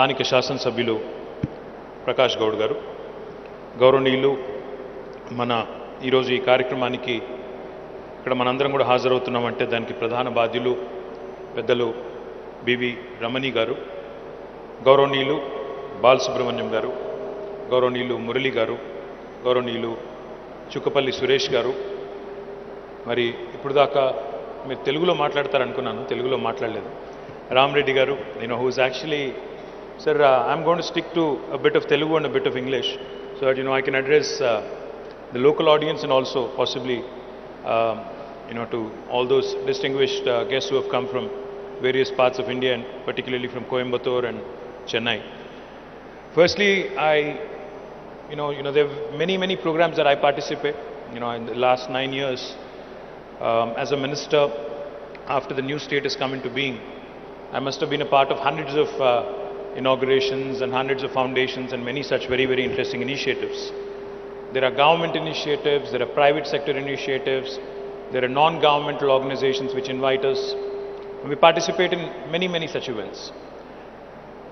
స్థానిక శాసనసభ్యులు ప్రకాష్ గౌడ్ గారు, గౌరవనీయులు మన ఈరోజు ఈ కార్యక్రమానికి ఇక్కడ మనందరం కూడా హాజరవుతున్నామంటే దానికి ప్రధాన బాధ్యులు పెద్దలు బివి రమణి గారు, గౌరవనీయులు బాలసుబ్రహ్మణ్యం గారు, గౌరవనీయులు మురళి గారు, గౌరవనీయులు చుక్కపల్లి సురేష్ గారు. మరి ఇప్పుడు దాకా మీరు తెలుగులో మాట్లాడతారనుకున్నాను, తెలుగులో మాట్లాడలేదు. రామరెడ్డి గారు, who is actually, sir, I'm going to stick to a bit of Telugu and a bit of English so that I can address the local audience and also possibly to all those distinguished guests who have come from various parts of India and particularly from Coimbatore and Chennai. Firstly, there are many programs that I participate. In the last 9 years, as a minister, after the new state has come into being, I must have been a part of hundreds of inaugurations and hundreds of foundations and many such very interesting initiatives. There are government initiatives, there are private sector initiatives, there are non-governmental organizations which invite us, and we participate in many such events.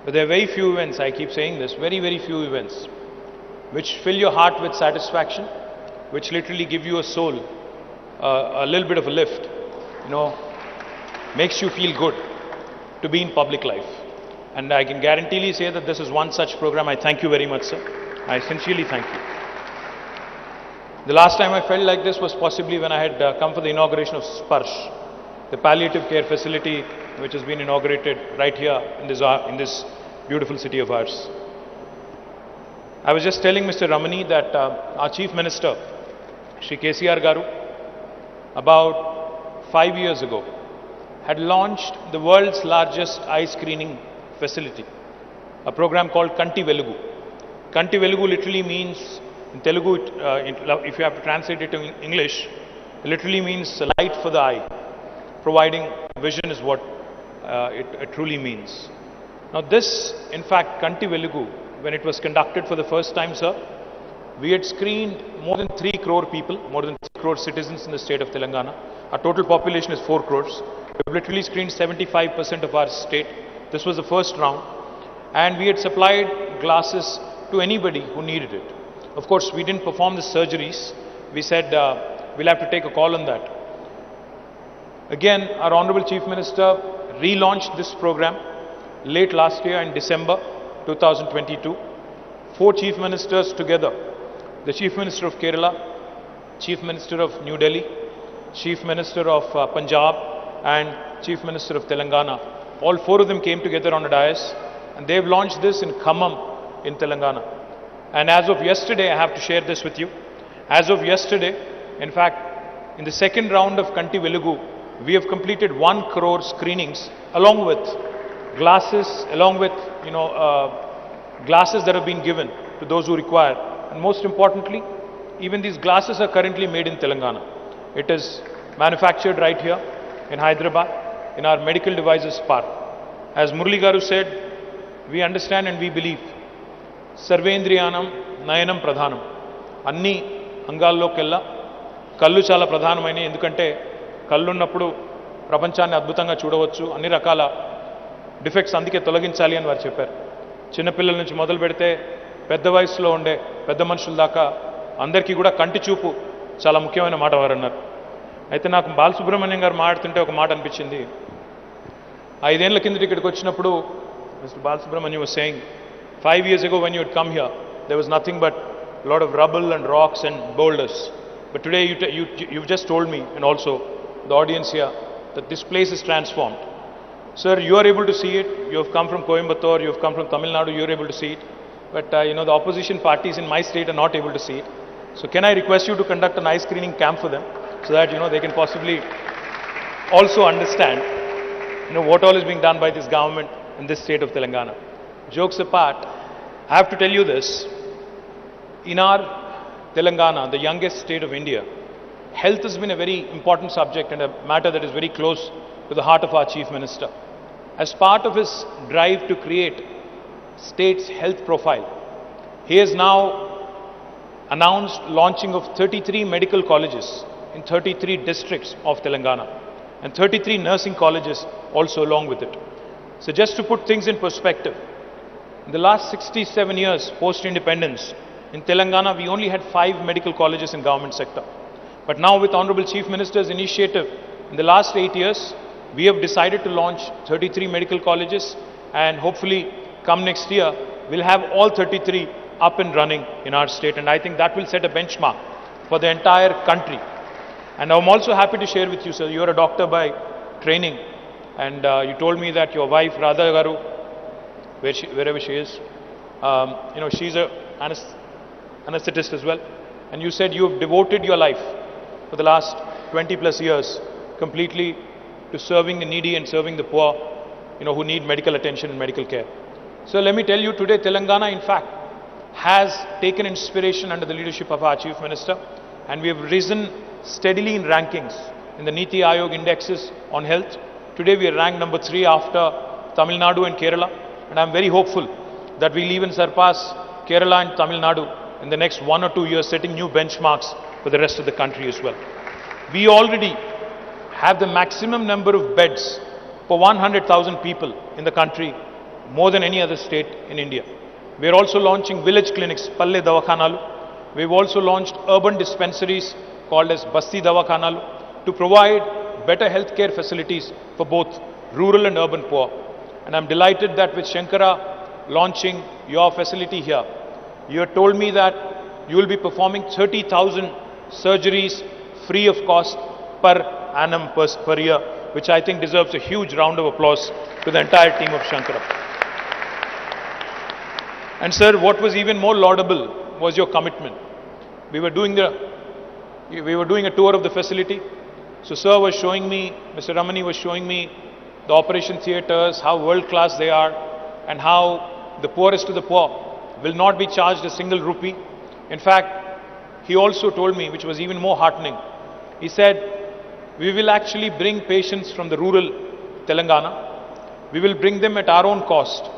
But there are very few events, I keep saying this, very few events which fill your heart with satisfaction, which literally give you a soul, a little bit of a lift, makes you feel good to be in public life. And I can guaranteely say that this is one such program. I thank you very much, sir. I sincerely thank you. The last time I felt like this was possibly when I had come for the inauguration of Sparsh, the palliative care facility which has been inaugurated right here in this beautiful city of ours. I was just telling Mr. Ramani that our Chief Minister, Shri KTR Garu, about 5 years ago, had launched the world's largest eye screening facility, a program called Kanti Velugu. Kanti Velugu literally means, in Telugu, if you have to translate it to English, it literally means light for the eye. Providing vision is what it truly means. Now this, in fact, Kanti Velugu, when it was conducted for the first time, sir, we had screened more than 3 crore people, more than 3 crore citizens in the state of Telangana. Our total population is 4 crores. We've literally screened 75% of our state. This was the first round. And we had supplied glasses to anybody who needed it. Of course, we didn't perform the surgeries. We said we'll have to take a call on that. Again, our Honorable Chief Minister relaunched this program late last year in December 2022. 4 Chief Ministers together. The Chief Minister of Kerala, Chief Minister of New Delhi, Chief Minister of Punjab and Chief Minister of Telangana. All 4 of them came together on a dais and they've launched this in Khammam in Telangana. And as of yesterday, I have to share this with you. As of yesterday, in fact, in the second round of Kanti Velugu, we have completed 1 crore screenings along with glasses, glasses that have been given to those who require. And most importantly, even these glasses are currently made in Telangana. It is manufactured right here in Hyderabad in our medical devices park. As Murali Garu said, we understand and we believe Sarvendriyanam Nayanam Pradhanam. Anni అంగాల్లో కెల్లా కళ్ళు చాలా ప్రధానమైనవి. ఎందుకంటే కళ్ళు ఉన్నప్పుడు ప్రపంచాన్ని అద్భుతంగా చూడవచ్చు. అన్ని రకాల డిఫెక్ట్స్ అందుకే తొలగించాలి అని వారు చెప్పారు. చిన్నపిల్లల నుంచి మొదలు పెడితే పెద్ద వయసులో ఉండే పెద్ద మనుషుల దాకా అందరికీ కూడా కంటి చూపు చాలా ముఖ్యమైన మాట వారు అన్నారు. అయితే నాకు బాలసుబ్రహ్మణ్యం గారు మాట్లాడుతుంటే ఒక మాట అనిపించింది. 5 ఏళ్ల కిందట ఇక్కడికి వచ్చినప్పుడు Mr. Balasubramanian was saying, 5 years ago when you had come here, there was nothing but a lot of rubble and rocks and boulders. But today you've just told me and also the audience here that this place is transformed. Sir, you are able to see it. You have come from Coimbatore, you have come from Tamil Nadu, you are able to see it. But the opposition parties in my state are not able to see it. So can I request you to conduct an eye screening camp for them so that they can possibly also understand what all is being done by this government in this state of Telangana. Jokes apart, I have to tell you this. In our Telangana, the youngest state of India, health has been a very important subject and a matter that is very close to the heart of our Chief Minister. As part of his drive to create state's health profile, he has now announced launching of 33 medical colleges in 33 districts of Telangana and 33 nursing colleges also along with it. So just to put things in perspective, In the last 67 years post-independence, in Telangana, we only had 5 medical colleges in government sector. But now with Honorable Chief Minister's initiative, in the last 8 years, we have decided to launch 33 medical colleges, and hopefully come next year, we'll have all 33 up and running in our state, and I think that will set a benchmark for the entire country. And I'm also happy to share with you, sir, you're a doctor by training, and you told me that your wife, Radha Garu, wherever she is, she's a anesthetist as well, and you said you have devoted your life for the last 20 plus years completely to serving the needy and serving the poor, who need medical attention and medical care. So let me tell you, today Telangana in fact has taken inspiration under the leadership of our Chief Minister, and we have risen steadily in rankings in the Niti Aayog indexes on health. Today we are ranked number 3 after Tamil Nadu and Kerala, and I am very hopeful that we'll even surpass Kerala and Tamil Nadu in the next 1 or 2 years, setting new benchmarks for the rest of the country as well. We already have the maximum number of beds for 100,000 people in the country, more than any other state in India. We are also launching village clinics, Palle Davakhanalu. We've also launched urban dispensaries called as Basti Davakhanalu to provide better healthcare facilities for both rural and urban poor. And I'm delighted that with Sankara launching your facility here, you have told me that you will be performing 30,000 surgeries free of cost per annum per year, which I think deserves a huge round of applause to the entire team of Sankara. And sir, what was even more laudable was your commitment. We were doing a tour of the facility. So sir was showing me, Mr. Ramani was showing me the operation theatres, how world class they are, and how the poorest of the poor will not be charged a single rupee. In fact, he also told me, which was even more heartening, he said, we will actually bring patients from the rural Telangana. We will bring them at our own cost.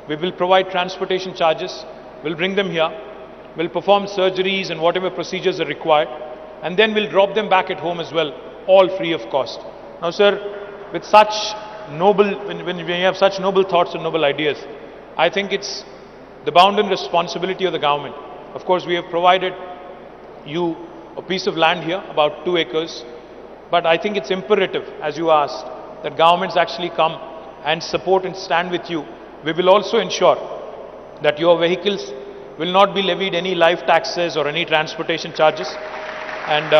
We will provide transportation charges. We'll bring them here. We'll perform surgeries and whatever procedures are required. And then we'll drop them back at home as well, all free of cost. Now, sir, with such when we have such noble thoughts and noble ideas, I think it's the bounden responsibility of the government. Of course, we have provided you a piece of land here, about 2 acres. But I think it's imperative, as you asked, that governments actually come and support and stand with you. We will also ensure that your vehicles will not be levied any life taxes or any transportation charges. And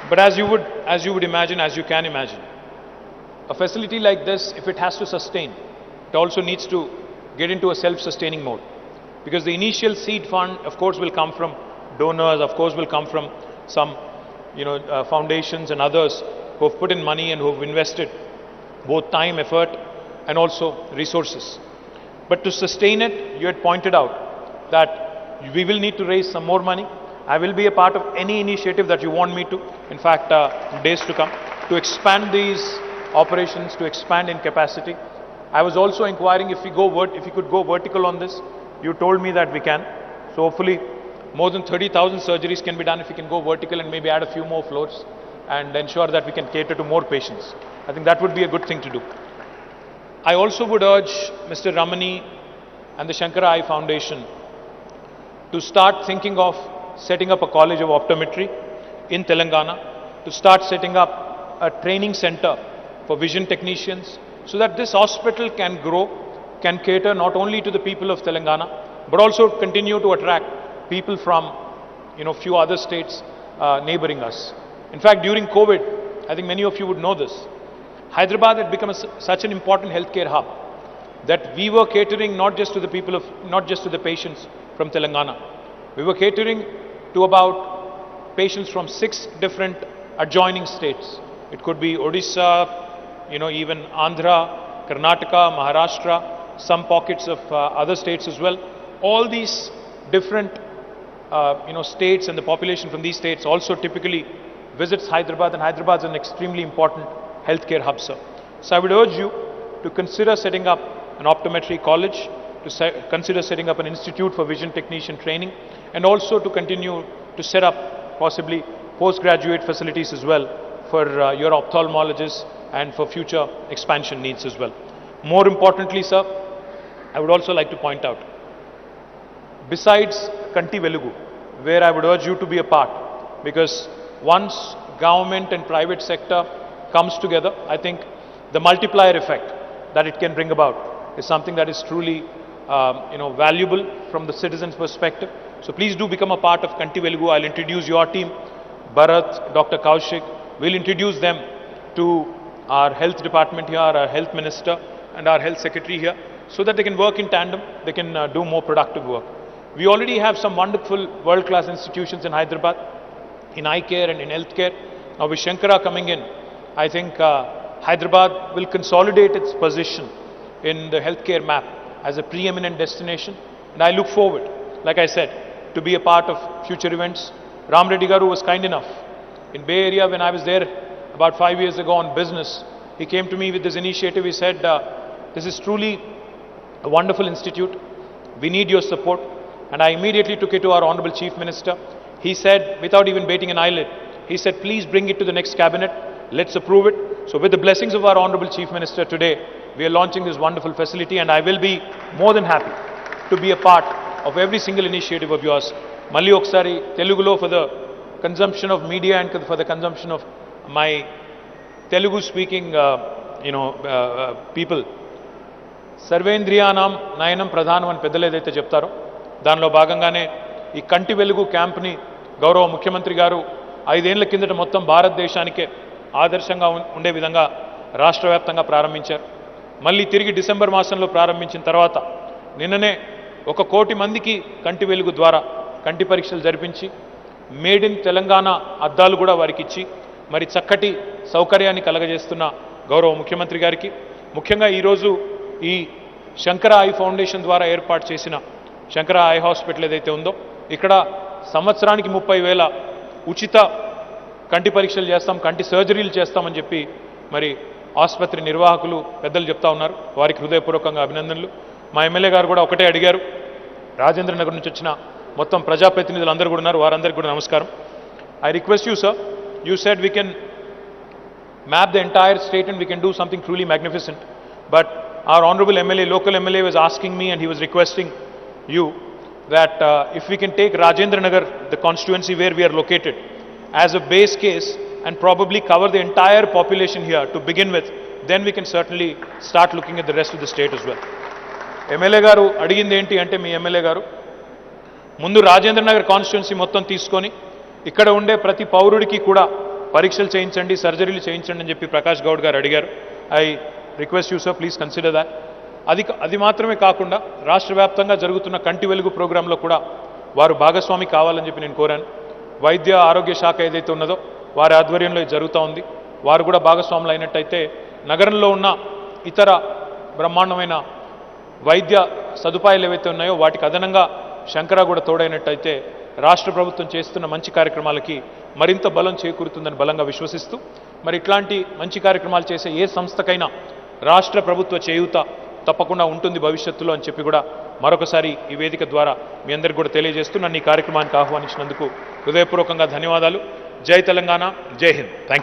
but as you would imagine, as you can imagine, a facility like this, if it has to sustain, it also needs to get into a self-sustaining mode. Because the initial seed fund, of course, will come from donors, of course, will come from some foundations and others who have put in money and who have invested both time, effort, and also resources. But to sustain it, you had pointed out that we will need to raise some more money. I will be a part of any initiative that you want me to, in fact, in days to come, to expand these operations, to expand in capacity. I was also inquiring if you could go vertical on this. You told me that we can. So hopefully, more than 30,000 surgeries can be done if we can go vertical and maybe add a few more floors and ensure that we can cater to more patients. I think that would be a good thing to do. I also would urge Mr. Ramani and the Sankara Eye Foundation to start thinking of setting up a college of optometry in Telangana, to start setting up a training center for vision technicians, so that this hospital can grow, can cater not only to the people of Telangana, but also continue to attract people from few other states neighboring us. In fact, during COVID, I think many of you would know this, Hyderabad had become such an important healthcare hub that we were catering not just to the patients from Telangana. We were catering to about patients from 6 different adjoining states. It could be Odisha, even Andhra, Karnataka, Maharashtra, some pockets of other states as well. All these different states and the population from these states also typically visits Hyderabad, and Hyderabad is an extremely important healthcare hub, sir. So I would urge you to consider setting up an optometry college, to consider setting up an institute for vision technician training, and also to continue to set up possibly postgraduate facilities as well for your ophthalmologists, and for future expansion needs as well. More importantly, sir, I would also like to point out, besides Kanti Velugu, where I would urge you to be a part, because once government and private sector comes together, I think the multiplier effect that it can bring about is something that is truly valuable from the citizens' perspective. So please do become a part of Kanti Velugu. I'll introduce your team, Bharat, Dr. Kaushik. We'll introduce them to our health department here, our health minister and our health secretary here, so that they can work in tandem, they can do more productive work. We already have some wonderful world-class institutions in Hyderabad, in eye care and in healthcare. Now with Sankara coming in, I think Hyderabad will consolidate its position in the healthcare map as a preeminent destination. And I look forward, like I said, to be a part of future events. Ram Reddy Garu was kind enough. In Bay Area, when I was there about 5 years ago on business, he came to me with this initiative. He said, this is truly a wonderful institute. We need your support. And I immediately took it to our Honorable Chief Minister. He said, without even bating an eyelid, he said, please bring it to the next cabinet. Let's approve it. So with the blessings of our Honorable Chief Minister today, we are launching this wonderful facility, and I will be more than happy to be a part of every single initiative of yours. Malli oksari Telugulo for the consumption of media and for the consumption of my Telugu speaking people. సర్వేంద్రియానాం నయనం ప్రధానం అని పెద్దలు ఏదైతే చెప్తారో దానిలో భాగంగానే ఈ కంటి వెలుగు క్యాంప్ని గౌరవ ముఖ్యమంత్రి గారు 5 ఏళ్ల కిందట మొత్తం భారతదేశానికే ఆదర్శంగా ఉండే విధంగా రాష్ట్ర వ్యాప్తంగా ప్రారంభించారు. మళ్ళీ తిరిగి డిసెంబర్ మాసంలో ప్రారంభించిన తర్వాత నిన్ననే 1 కోటి మందికి కంటి వెలుగు ద్వారా కంటి పరీక్షలు జరిపించి మేడ్ ఇన్ తెలంగాణ అద్దాలు కూడా వారికి ఇచ్చి మరి చక్కటి సౌకర్యాన్ని కలగజేస్తున్న గౌరవ ముఖ్యమంత్రి గారికి, ముఖ్యంగా ఈరోజు ఈ శంకర ఐ ఫౌండేషన్ ద్వారా ఏర్పాటు చేసిన శంకర ఐ హాస్పిటల్ ఏదైతే ఉందో ఇక్కడ సంవత్సరానికి 30,000 ఉచిత కంటి పరీక్షలు చేస్తాం, కంటి సర్జరీలు చేస్తామని చెప్పి మరి ఆసుపత్రి నిర్వాహకులు పెద్దలు చెప్తా ఉన్నారు. వారికి హృదయపూర్వకంగా అభినందనలు. మా ఎమ్మెల్యే గారు కూడా ఒకటే అడిగారు, రాజేంద్ర నగర్ నుంచి వచ్చిన మొత్తం ప్రజాప్రతినిధులు అందరూ కూడా ఉన్నారు, వారందరికీ కూడా నమస్కారం. I request you sir, you said we can map the entire state and we can do something truly magnificent. But our honorable MLA, local MLA was asking me and he was requesting you that if we can take Rajendra Nagar, the constituency where we are located, as a base case and probably cover the entire population here to begin with, then we can certainly start looking at the rest of the state as well. MLA garu అడిగింది ఏంటి అంటే మీ MLA గారు ముందు Rajendra Nagar constituency మొత్తం తీసుకొని ఇక్కడ ఉండే ప్రతి పౌరుడికి కూడా పరీక్షలు చేయించండి, సర్జరీలు చేయించండి అని చెప్పి ప్రకాష్ గౌడ్ గారు అడిగారు. I request you sir, please consider that. అది మాత్రమే కాకుండా రాష్ట్ర వ్యాప్తంగా జరుగుతున్న కంటి వెలుగు ప్రోగ్రాంలో కూడా వారు భాగస్వామి కావాలని చెప్పి నేను కోరాను. వైద్య ఆరోగ్య శాఖ ఏదైతే ఉన్నదో వారి ఆధ్వర్యంలో ఇది జరుగుతూ ఉంది. వారు కూడా భాగస్వాములు అయినట్టయితే నగరంలో ఉన్న ఇతర బ్రహ్మాండమైన వైద్య సదుపాయాలు ఏవైతే ఉన్నాయో వాటికి అదనంగా శంకర కూడా తోడైనట్టయితే రాష్ట్ర ప్రభుత్వం చేస్తున్న మంచి కార్యక్రమాలకి మరింత బలం చేకూరుతుందని బలంగా విశ్వసిస్తూ మరి ఇట్లాంటి మంచి కార్యక్రమాలు చేసే ఏ సంస్థకైనా రాష్ట్ర ప్రభుత్వ చేయూత తప్పకుండా ఉంటుంది భవిష్యత్తులో అని చెప్పి కూడా మరొకసారి ఈ వేదిక ద్వారా మీ అందరికీ కూడా తెలియజేస్తూ నన్ను ఈ కార్యక్రమానికి ఆహ్వానించినందుకు హృదయపూర్వకంగా ధన్యవాదాలు. జై తెలంగాణ, జై హింద్. Thank you.